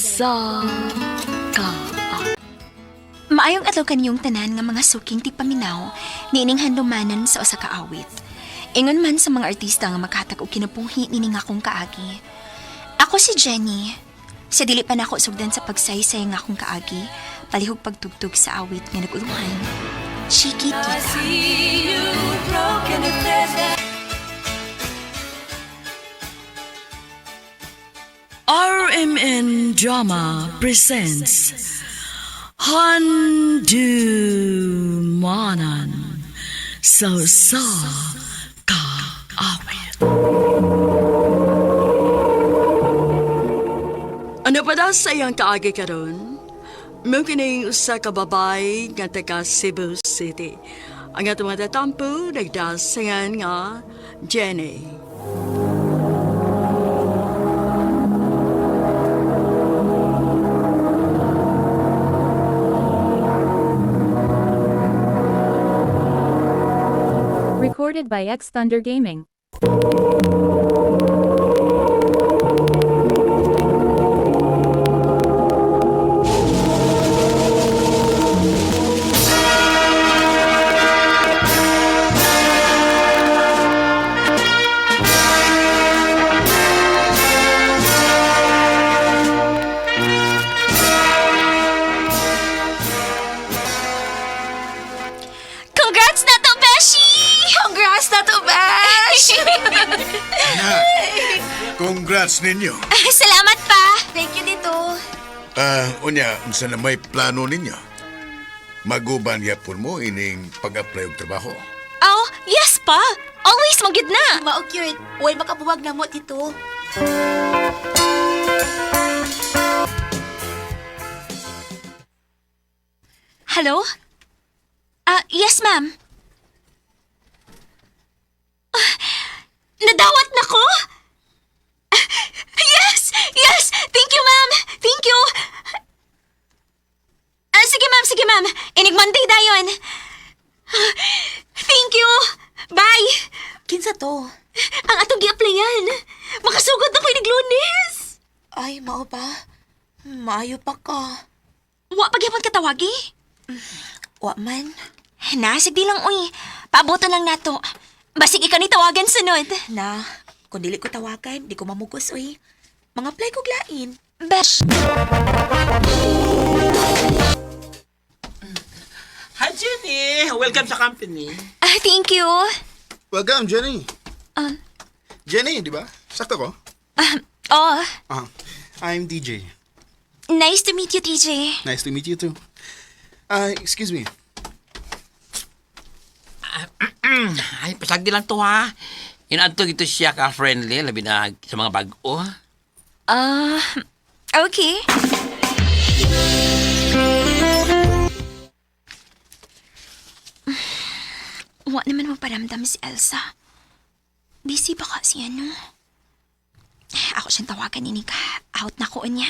sa ka. Maayong adlaw kaniyong tanan nga mga suking tipaminaw niining handumanan sa usa ka awit. Ingon man sa mga artista nga maghatag og kinabuhi nining akong kaagi. Ako si Jenny. Sa dili pa nako sugdan sa pagsaysay nga akong kaagi, palihog pagtugtog sa awit nga naguluhan. Chiquitita. RMN Drama presents Handumanan sa ka awit. Ano pa daw sa iyang kaagi karon? Mungkin ay usa ka babay nga taga Cebu City. Ang atong mga tatampo nagdasayan nga Jenny. Recorded by X Thunder Gaming. Congrats na to, Beshi! Congrats na to, Besh! Congrats ninyo. Salamat pa! Thank you dito. Unya, unsa na may plano ninyo? Maguban yapon mo ining pag-apply og trabaho. Oh, yes pa! Always magyud na! Mao cute. Uy, makabuwag na mo dito. Hello? Yes, ma'am. Nadawat na ko? Yes! Yes! Thank you, ma'am! Thank you! Sige, ma'am. Inig Monday dayon. Thank you! Bye! Kinsa to? Ang atong gi-applyan. Makasugod na ko inig Lunes. Ay, mao ba? Maayo pa ka. Wa pagyapon ka tawagi? Wa man. Nasig di lang, uy. Paaboto lang nato. Basig ikaw ni tawagan sunod. Na, kung dili ko tawagan, di ko mamugos, uy. Mga play ko glain. Besh. Hi, Jenny! Welcome sa company. Thank you. Welcome, Jenny. Uh, Jenny, di ba? Sakto ko? Oh, I'm DJ. nice to meet you, TJ. Nice to meet you too. Excuse me. Ay, pasagdi lang to, ha? Inaantog ito siya ka-friendly, labi na sa mga bago. Okay. Wa naman maparamdam si Elsa. Busy ba kasi ano? Ako siyang tawagan ni ka. Out na ko niya.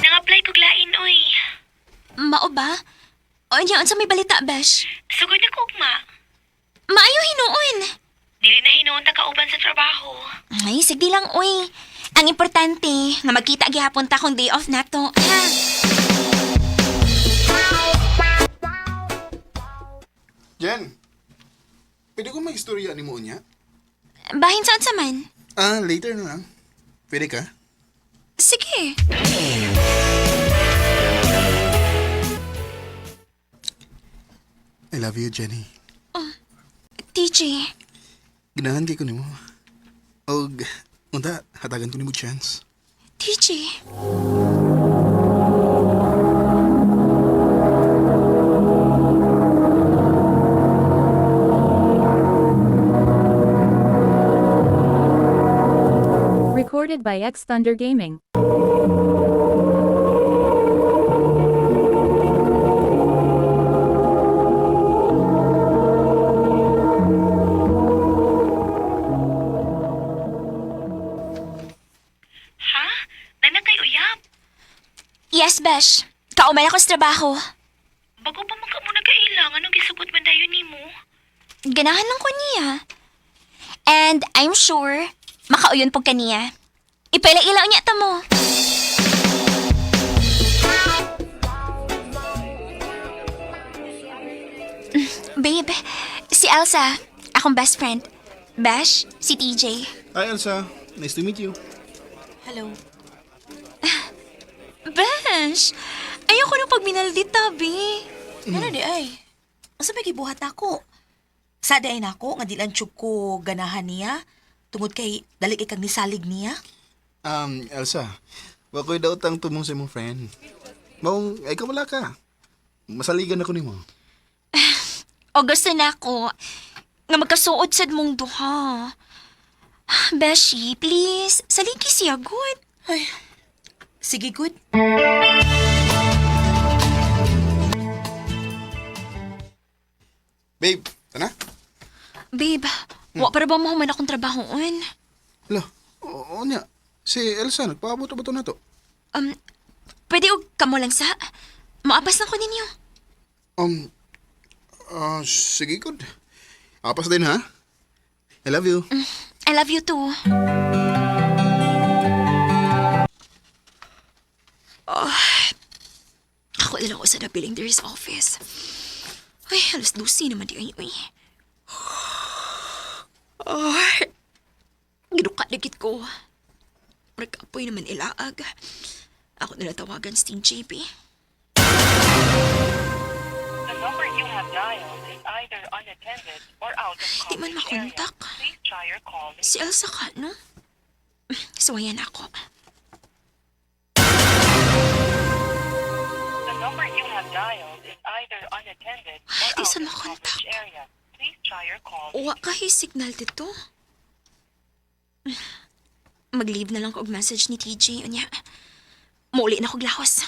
Nang-apply ko glain, oy. Mao ba? O niya, sa may balita, Besh? Sugod na kugma. Maayo hinuon. Dili na hinuon ta kauban sa trabaho. Ay, sigdi lang, uy. Ang importante, nga magkita gihapon ta kung day off na to. Ha? Jen, pwede ko may istorya ni mo niya? Bahin saan sa man? Later na lang. Pwede ka? Sige. I love you, Jenny. TJ. Ganahan kay ko ni mo. Og, unta, hatagan ko ni mo chance. TJ. Recorded by X Thunder Gaming. Ha? Nanang kay uyab. Yes, Besh. Kaumay ako sa trabaho. Bago pa man ka mo nagkailang, anong gisubot man dayon nimo? Ganahan lang ko niya. And I'm sure, makauyon po kaniya. Ipaila-ilaw niya ta mo. Babe, si Elsa, akong best friend. Bash, si TJ. Hi, Elsa. Nice to meet you. Hello. Bash, ayoko nung pagminaldi tabi. Ano di ay? Asa may gibuhat ako? Sada ay nako nga di lang tiyog ko ganahan niya. Tungod kay dali kay kag nisalig niya. Elsa. Wakoy daw tang tumong sa imong friend. Maong, ay ka wala ka. Masaligan ako nimo. O gusto na ako nga magkasuod sad mong duha. Beshi, please, saligi siya, good. Ay, sige good. Babe, tana? Babe, wa para ba mahuman akong trabahoon? Hala, oo niya. Si Elsa, nagpaabot ba ito na to? Pwede og kamo lang sa? Maapas na ko ninyo. Sige, good. Apas din, ha? I love you. I love you too. Ako na lang ko sa napiling there's office. Ay, alas 12 naman di ay. Ginuka dikit ko. Nagkapoy naman ilaag. Ako nila tawagan si JP. The number you have dialed is either unattended or out of Di man coverage area. makontak. Please try your call later. Si Elsa ka, no? Suwayan ako. The number you have dialed is either unattended or Di out sa of makontak. coverage area. Please try your call. Uwa kahi signal dito. Mag-leave na lang ko og message ni TJ. Unya, mauli na kog lahos.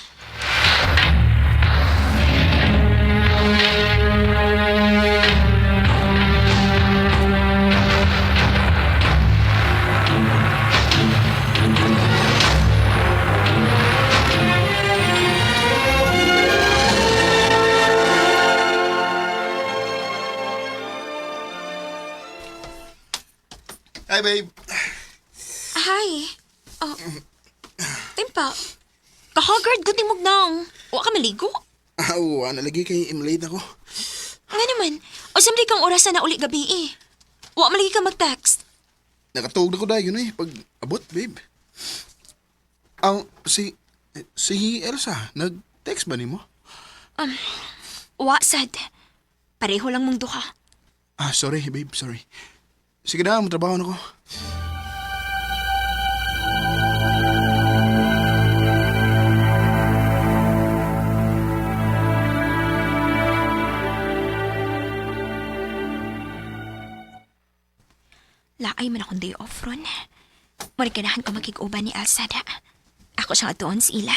Hi, babe. Hi. Oh. Timpa. Kahagard ko timog nang. Uwa ka maligo? Oo, nalagi kay imlate ako. Nga naman. O samdi kang oras na uli gabi eh. Uwa malagi ka mag-text. Nakatuog na ko dayon eh, pag abot, babe. Si Elsa, nag-text ba nimo? Uwa sad. Pareho lang mong duha. Sorry, babe, sorry. Sige na, matrabaho na ko. Laay man akong day off ron. Mariganahan ko magkikuba ni Alsada. Ako siyang atuon si Ila.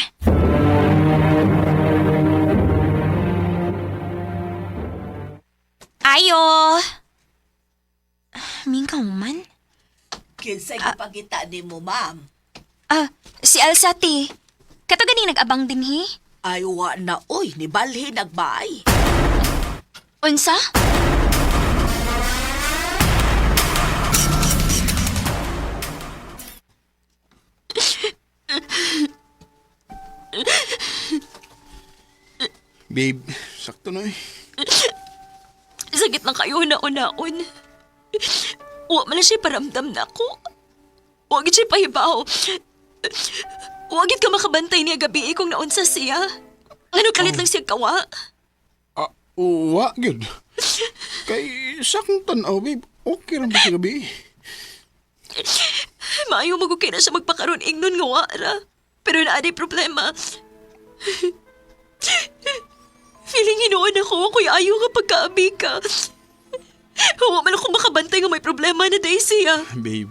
Ayo! Mingkaw man? Kinsay gipangita ni mo, ma'am. Si Alsati. Kato ganing nag-abang din hi? Ay wa na oy, ni balhi nagbay. Unsa? Babe, sakto na eh. Sakit na kayo na-unaon. Huwag man siya paramdam na ako. Huwag siya pahibaw. Huwag ka makabantay niya gabi kung naunsa siya. Ano kalit lang siya kawa? Uwa, good. Kay sakong tanaw, babe. Okay lang ba sa gabi? Maayo magukay na siya magpakaroon ingnon nga wara. Pero naadi problema. Feeling hinuon ako, kuya ayaw nga pagkaabi ka. Huwag man ako makabantay nga may problema na day siya. Babe,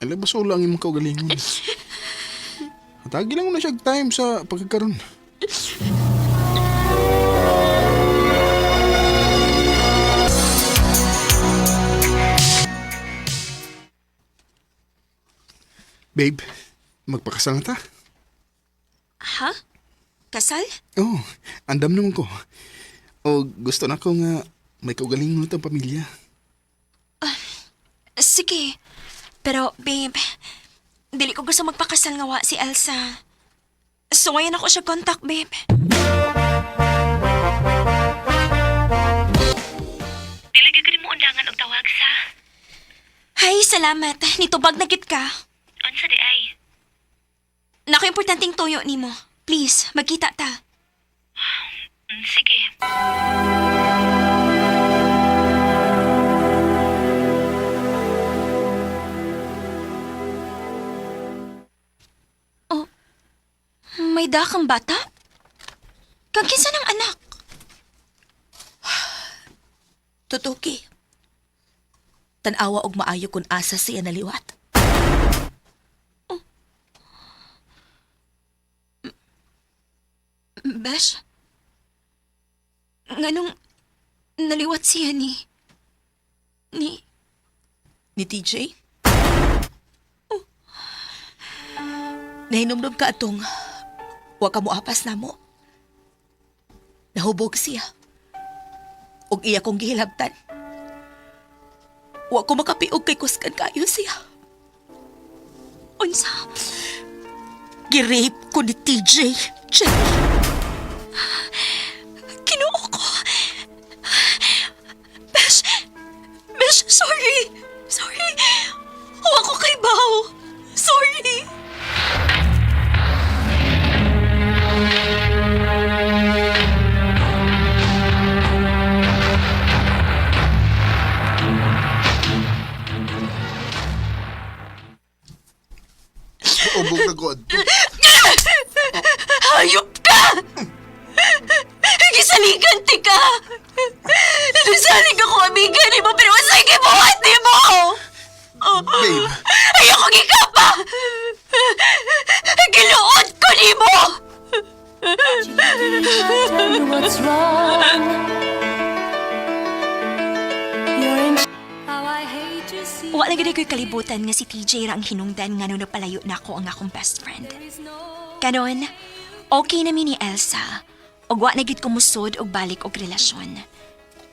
alam ba so lang yung kaugalingon? Hatagi lang mo na siya time sa pagkakaroon. Babe, magpakasal na ta? Ha? Kasal? Oo, andam naman ko. O gusto na ko nga may kaugalingon na pamilya. Sige. Pero, babe, Dili ko gusto magpakasal nga wa si Elsa. So ngayon ako siya contact, babe. Dili gyud mo undangan og tawag sa. Hay, salamat. Nitubag na gid ka. Unsa di ay? Nako importanteng tuyo nimo. Please, magkita ta. Sige. May dakang bata? Kagkinsa ng anak? Tutuki. Tanawa og maayo kung asa siya naliwat. Besh? Nganong naliwat siya ni... Ni TJ? Nahinomdom ka atong wa ka mo apas na mo. Nahubog siya. Og iya kong gihilabtan. Wa ko makapiog kay kuskan kayo siya. Unsa? Girape ko ni TJ. Jenny. Kinuo ko. Besh, sorry. Sorry. Huwag ko kay Bao. Sorry. Ubog na god. Hayop ka! Gisaligan ti ka! Nasalig ako amigan ni mo pero asay gibuhat ni mo! Babe, Ayoko gikapa! Giluod ko ni mo! Wala gid ko'y kalibutan nga si TJ ra ang hinungdan nga nung napalayo na ako ang akong best friend. Karon, okay na mi ni Elsa. Og wa na gid ko musod og balik og relasyon.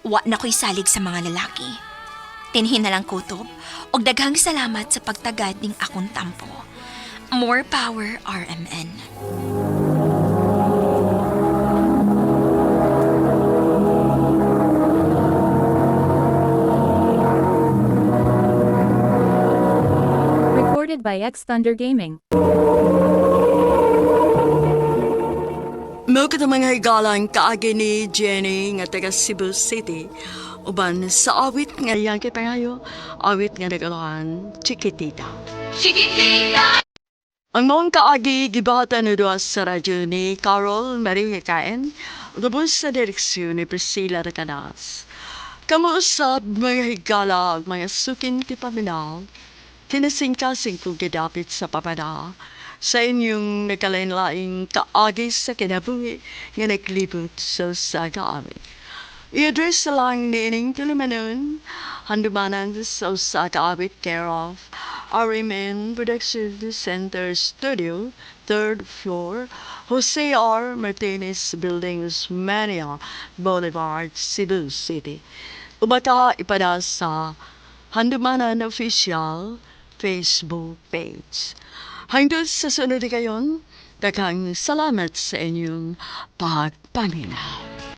Wa na ko'y salig sa mga lalaki. Tinhin na lang kutob og daghang salamat sa pagtagad ning akong tampo. More power, RMN. Recorded by X Thunder Gaming. Mo kita mga higalang kaagi ni Jenny nga taga Cebu City. Uban sa awit nga yang kay pangayo, awit nga nagalahan, Chiquitita. Ang mong kaagi gibatan na doon sa radyo ni Carol Marie Kain, lubos sa direksyon ni Priscilla Recanas. Kamuusap mga higala at mga sukin ti paminaw, kinasingkasing kong gidapit sa papana, sa inyong nagkalain-laing kaagi sa kinabuhi nga naglibot sa kaami. I-address lang ni ining Tulumanon, Handumanan sa kaabit care of RMN Production Center Studio, 3rd floor, Jose R. Martinez Buildings, Mania Boulevard, Cebu City. Umata ipada sa Handumanan Official Facebook page. Hanggang sa sunod kayon, daghang salamat sa inyong pagpaminaw.